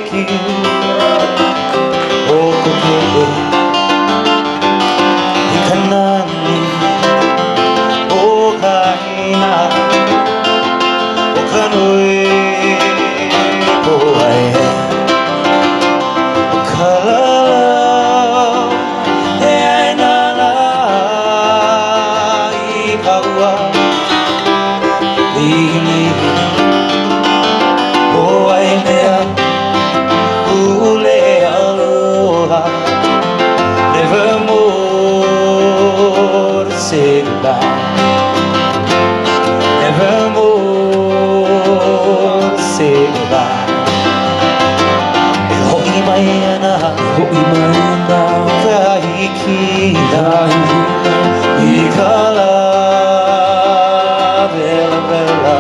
길 오고개 이칸나니 오가이나 오카노에 보아에 오카라 에아이나라 이가와 리리 오아이메야 Nevermore to say goodbye. Nevermore to say goodbye. Ho'imaiana, ho'imaiana, kahikina, ikala, bella bella,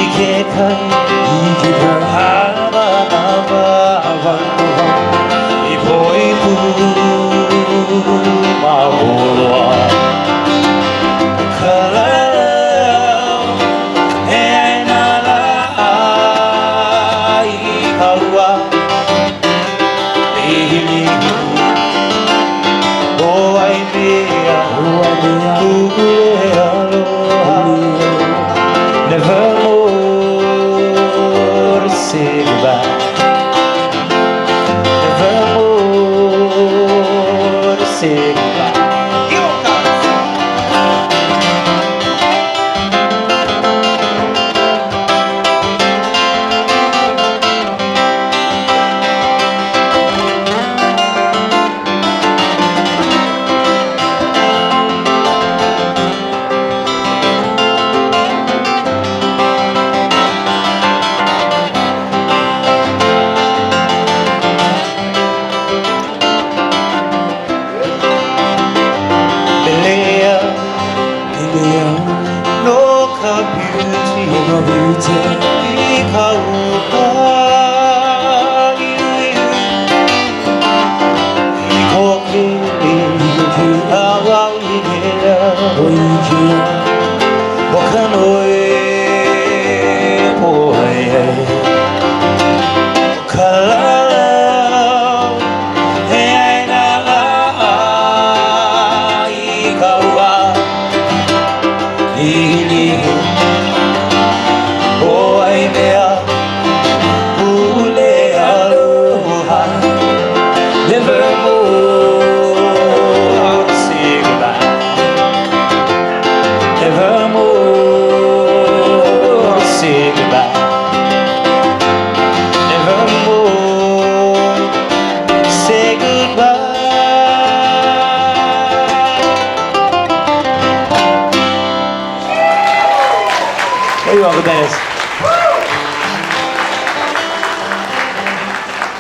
ikekai, hava hava hava. Ipoipu maholoa Kalalao Eainala Ikaua Lihili Oaimea Ule aloha Nevermore to say goodbye. Say goodbye. Beauty, ikauka ikoke awauhigera wakanoe pohae kalalao eainala ikaua lihili Oaimea ule aloha Nevermore to say goodbye. Nevermore to say goodbye. Nevermore to say goodbye. There you are, good dance.